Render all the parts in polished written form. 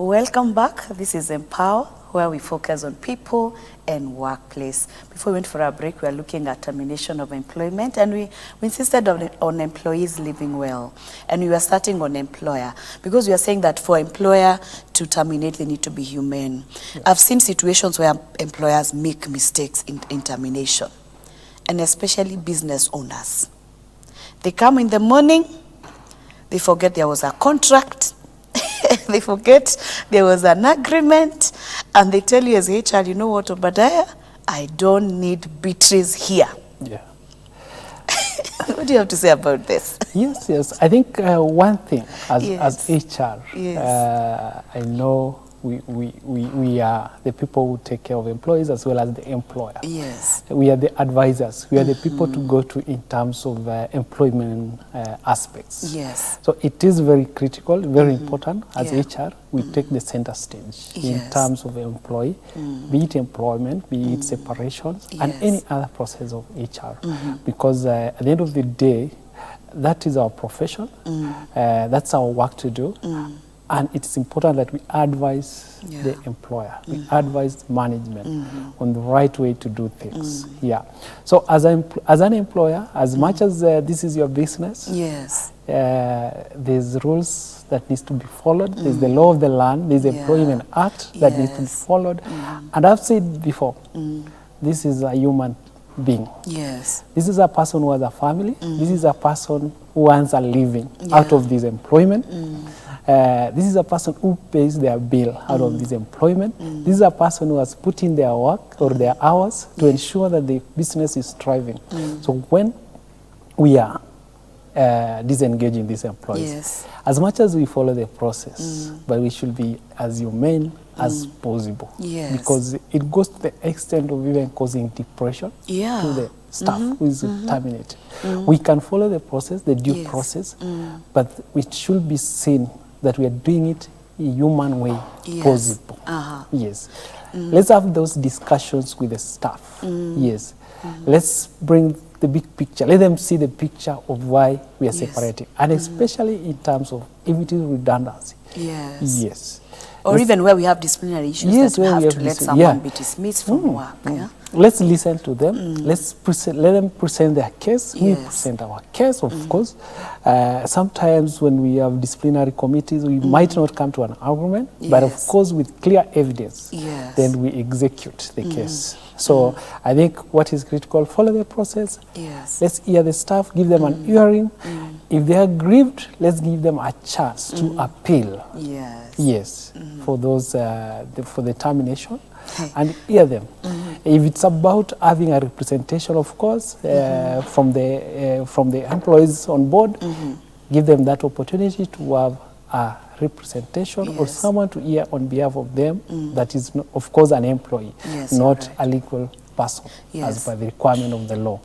Welcome back. This is Empower, where we focus on people and workplace. Before we went for our break, we were looking at termination of employment, and we insisted on employees living well. And we were starting on employer, because we are saying that for employer to terminate, they need to be humane. Yeah. I've seen situations where employers make mistakes in termination, and especially business owners. They come in the morning, they forget there was a contract, they forget there was an agreement, and they tell you as HR, you know what, Obadiah, I don't need Beatrice here. Yeah. What do you have to say about this? Yes. I think one thing as HR, I know we are the people who take care of employees as well as the employer. Yes. We are the advisors. We are the people to go to in terms of employment aspects. Yes. So it is very critical, very important as HR. We take the center stage in terms of employee, be it employment, be it separations, and any other process of HR. Because at the end of the day, that is our profession. That's our work to do. And it's important that we advise the employer, we advise management on the right way to do things. So as an employer, as much as this is your business, there's rules that needs to be followed. There's the law of the land, there's the Employment Act that needs to be followed. And I've said before, this is a human being. This is a person who has a family. This is a person who earns a living out of this employment. This is a person who pays their bill out of this employment. This is a person who has put in their work or their hours to ensure that the business is thriving. So when we are disengaging these employees, as much as we follow the process, but we should be as humane as possible. Because it goes to the extent of even causing depression to the staff who is terminated. We can follow the process, the due process, but it should be seen that we are doing it in a human way possible. Let's have those discussions with the staff. Let's bring the big picture. Let them see the picture of why we are separating. And especially in terms of if it is redundancy. Or even where we have disciplinary issues that we have to let someone be dismissed from work. Let's listen to them. Let them present their case. We present our case, of course. Sometimes when we have disciplinary committees, we might not come to an argument, but of course with clear evidence, then we execute the case. So I think what is critical, follow the process. Let's hear the staff, give them an hearing. If they are grieved, let's give them a chance to appeal. For those for the termination, and hear them. If it's about having a representation, of course, from the employees on board, give them that opportunity to have a representation or someone to hear on behalf of them that is, of course, an employee, not a legal person as per the requirement of the law.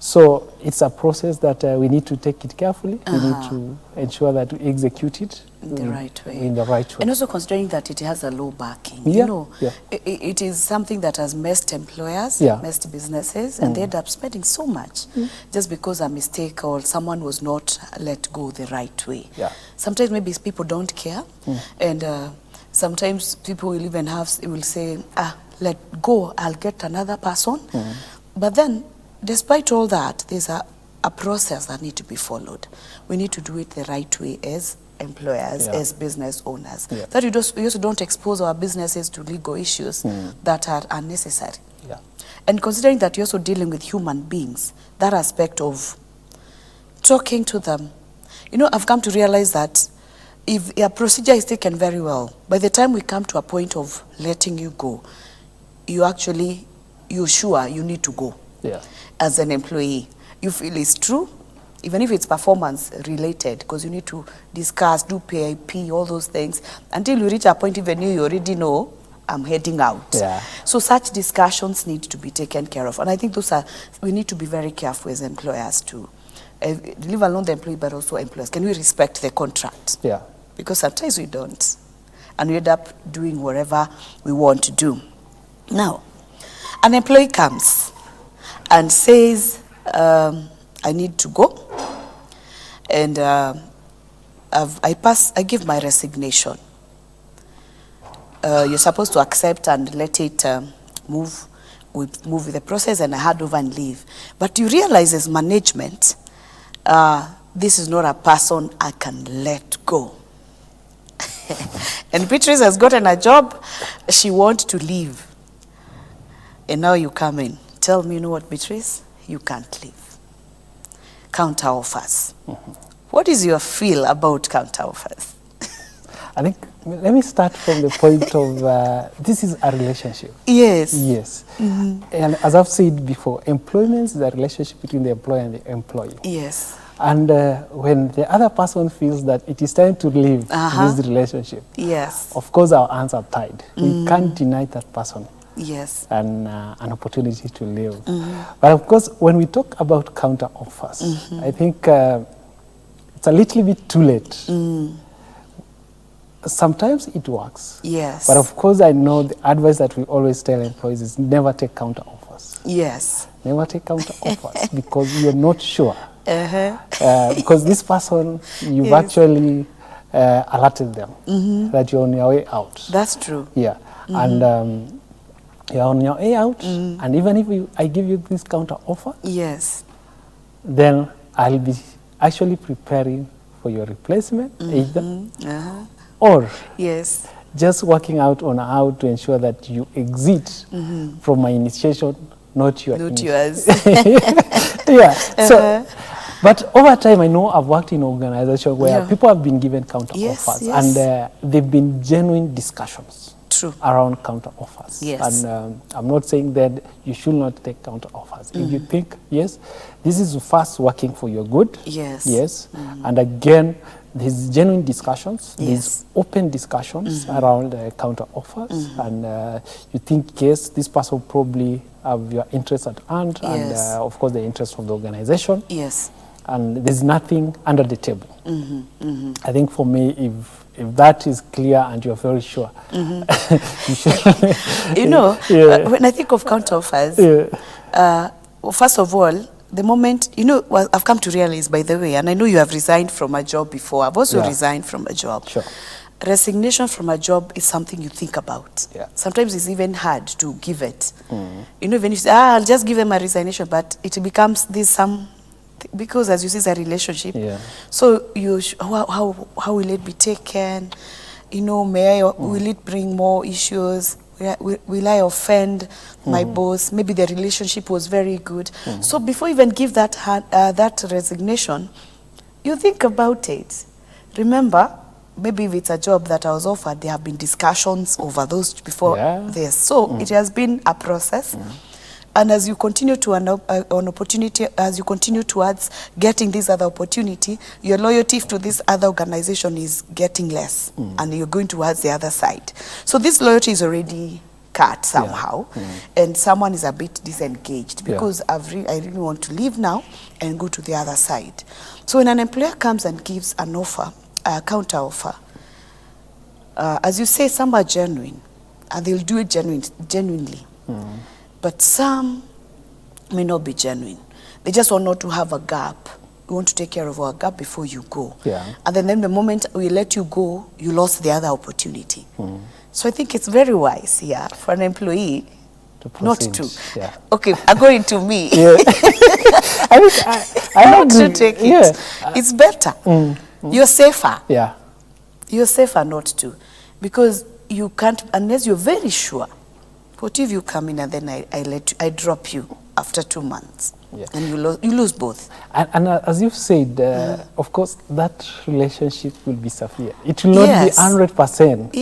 So it's a process that we need to take it carefully. We need to ensure that we execute it in the right way. And also considering that it has a low backing. You know, it is something that has messed employers, messed businesses, and they end up spending so much just because a mistake or someone was not let go the right way. Sometimes maybe people don't care, and sometimes people will even will say, let go, I'll get another person. But then, despite all that, there's a process that needs to be followed. We need to do it the right way as employers, as business owners. That we also don't expose our businesses to legal issues that are unnecessary. And considering that you're also dealing with human beings, that aspect of talking to them. You know, I've come to realize that if a procedure is taken very well, by the time we come to a point of letting you go, you're sure you need to go as an employee. You feel it's true, even if it's performance related, because you need to discuss, do PIP, all those things, until you reach a point even you already know, I'm heading out. So such discussions need to be taken care of. And I think we need to be very careful as employers to leave alone the employee, but also employers. Can we respect the contract? Because sometimes we don't. And we end up doing whatever we want to do. Now, an employee comes and says, I need to go, and I give my resignation. you're supposed to accept and let it move with the process and hand over and leave. But you realize as management, this is not a person I can let go. And Beatrice has gotten a job, she wants to leave. And now you come in. Tell me, you know what, Beatrice? You can't leave. Counter offers. What is your feel about counter offers? I think, let me start from the point of this is a relationship. Yes. Yes. And as I've said before, employment is a relationship between the employer and the employee. Yes. And when the other person feels that it is time to leave this relationship, yes, of course our hands are tied. We can't deny that person an opportunity to leave. But of course, when we talk about counter offers, I think it's a little bit too late. Sometimes it works. Yes. But of course, I know the advice that we always tell employees is never take counter offers. Yes. Never take counter offers because you're not sure. Because this person, you've actually alerted them that you're on your way out. That's true. Yeah. And you're on your way out, and even if I give you this counter offer, yes, then I'll be actually preparing for your replacement, either, or yes, just working out on how to ensure that you exit from my initiation, not your yours. Yeah. So, but over time, I know I've worked in organizations where people have been given counter offers, and they've been genuine discussions around counter offers. Yes. And I'm not saying that you should not take counter offers. If you think, yes, this is first working for your good, yes, and again, there's genuine discussions, there's open discussions around counter offers, and you think, yes, this person probably have your interest at hand, and of course the interest of the organization. Yes. And there's nothing under the table. I think for me, if that is clear and you're very sure, you should. You know, when I think of counter offers, well, first of all, the moment, you know, well, I've come to realize, by the way, and I know you have resigned from a job before. I've also resigned from a job. Sure. Resignation from a job is something you think about. Sometimes it's even hard to give it. You know, even if you say, I'll just give them a resignation, but it becomes this because as you see, it's a relationship. So you, how will it be taken? You know, will it bring more issues? Will I offend my boss? Maybe the relationship was very good. So before you even give that that resignation, you think about it. Remember, maybe if it's a job that I was offered, there have been discussions over those before this. So it has been a process. And as you continue to an opportunity, as you continue towards getting this other opportunity, your loyalty to this other organization is getting less, and you're going towards the other side. So this loyalty is already cut somehow, and someone is a bit disengaged because I really want to leave now and go to the other side. So when an employer comes and gives an offer, a counter offer, as you say, some are genuine, and they'll do it genuinely. But some may not be genuine. They just want not to have a gap. We want to take care of our gap before you go. And then the moment we let you go, you lost the other opportunity. So I think it's very wise, for an employee not to. Okay, according to me, I not to take it. It's better. You're safer. You're safer not to, because you can't, unless you're very sure. What if you come in and then I drop you after 2 months, and you lose both? And as you've said, of course, that relationship will be severe. It will not be 100%.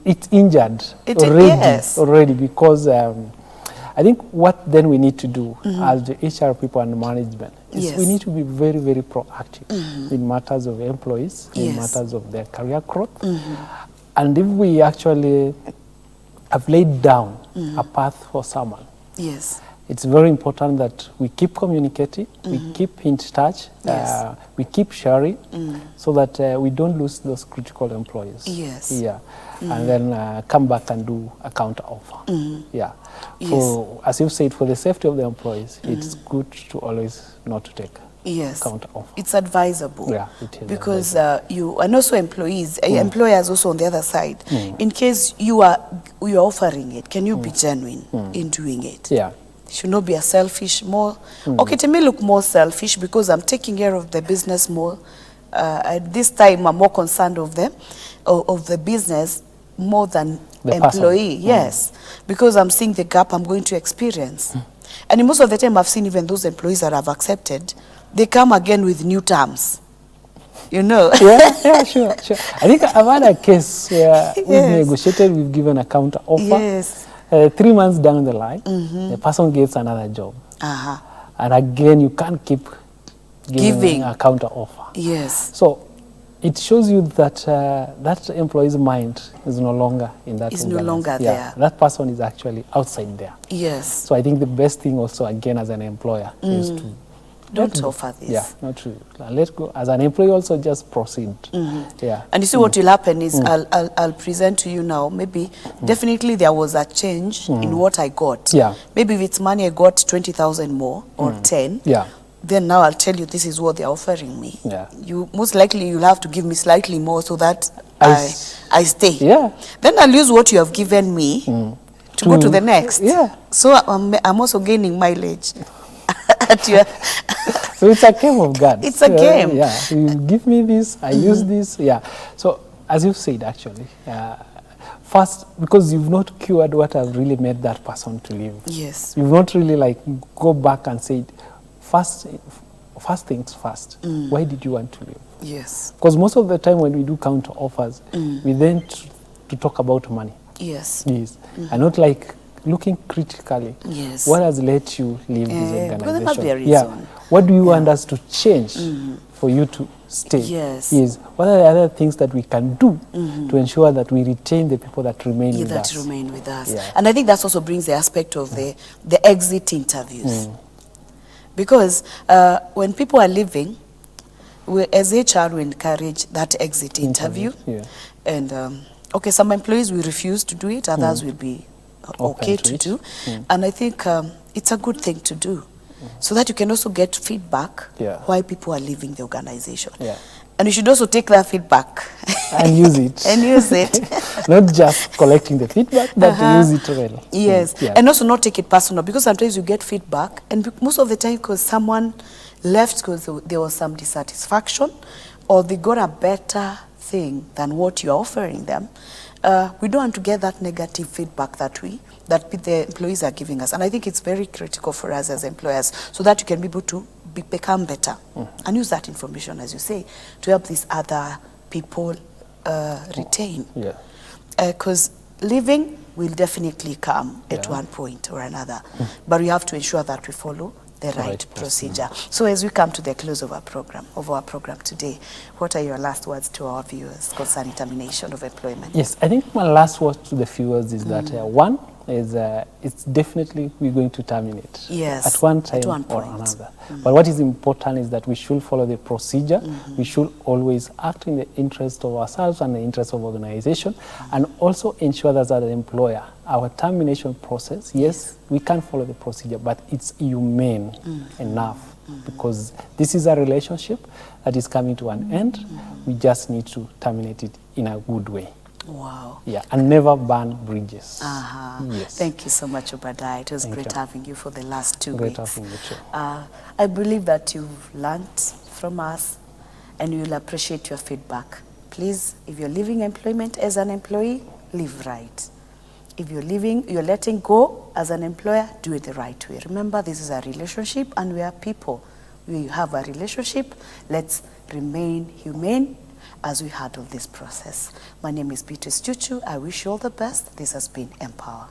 It's injured already because I think what then we need to do as the HR people and the management is we need to be very, very proactive in matters of employees, in matters of their career growth. And if we actually have laid down a path for someone, it's very important that we keep communicating, we keep in touch, we keep sharing, so that we don't lose those critical employees. And then come back and do a counter offer. So, as you've said, for the safety of the employees, it's good to always not to take Yes. counter offer. It's advisable. Yeah, it is. Because you, and also employees, employers also on the other side, in case you are offering it, can you be genuine in doing it? Yeah. Should not be a selfish more. Okay, to me look more selfish because I'm taking care of the business more. At this time, I'm more concerned of the business more than The employee. person. Yes, because I'm seeing the gap I'm going to experience. And most of the time, I've seen even those employees that I've accepted, they come again with new terms. You know? Yeah, sure. I think I've had a case where we've negotiated, we've given a counter offer. Yes. 3 months down the line, the person gets another job. And again, you can't keep giving a counter offer. Yes. So it shows you that that employee's mind is no longer in that. It's no longer there. That person is actually outside there. Yes. So I think the best thing also, again, as an employer, is to don't offer this. Yeah, not to let go. As an employee, also just proceed. Yeah. And you see what will happen is I'll present to you now. Maybe definitely there was a change in what I got. Yeah. Maybe if it's money I got 20,000 more or 10. Yeah. Then now I'll tell you this is what they're offering me. Yeah. You most likely you'll have to give me slightly more so that I stay. Yeah. Then I'll use what you have given me to go to the next. Yeah. So I'm also gaining mileage. So it's a game of God. It's a game. Yeah. You give me this, I use this. Yeah. So as you said, actually, first, because you've not cured what has really made that person to leave. Yes. You've not really like go back and said, first things first. Why did you want to leave? Yes. Because most of the time when we do counter offers, we then to talk about money. Yes. Yes. And not like looking critically. Yes. What has let you leave this organization? Because there must be a reason. Yeah. What do you want us to change for you to stay? Yes. Yes. What are the other things that we can do to ensure that we retain the people that remain with us? That remain with us. Yeah. And I think that also brings the aspect of the exit interviews. Because when people are leaving, we, as HR, we encourage that exit interview. Yeah. And, okay, some employees will refuse to do it, others will be okay to do. And I think it's a good thing to do, so that you can also get feedback why people are leaving the organization. Yeah. And you should also take that feedback and use it. And use it. Not just collecting the feedback, but use it well. Yes. Yeah. And also not take it personal, because sometimes you get feedback, and most of the time because someone left because there was some dissatisfaction, or they got a better thing than what you're offering them, we don't want to get that negative feedback that the employees are giving us. And I think it's very critical for us as employers, so that you can be able to become better and use that information, as you say, to help these other people retain. Yeah. Because leaving will definitely come at one point or another, but we have to ensure that we follow the right procedure. So as we come to the close of our program today, what are your last words to our viewers concerning termination of employment? Yes, I think my last words to the viewers is that one is it's definitely we're going to terminate. Yes, at one time or another. But what is important is that we should follow the procedure. We should always act in the interest of ourselves and the interest of organization, and also ensure that as an employer, our termination process, yes, we can follow the procedure, but it's humane enough, because this is a relationship that is coming to an end. We just need to terminate it in a good way. Wow. Yeah, and never burn bridges. Yes. Thank you so much, Obadiah. It was great having you for the last 2 weeks. Great having you too. I believe that you've learned from us, and you'll appreciate your feedback. Please, if you're leaving employment as an employee, live right. If you're letting go as an employer, do it the right way. Remember, this is a relationship, and we are people. We have a relationship. Let's remain humane as we handle this process. My name is Beatrice Chuchu. I wish you all the best. This has been Empower.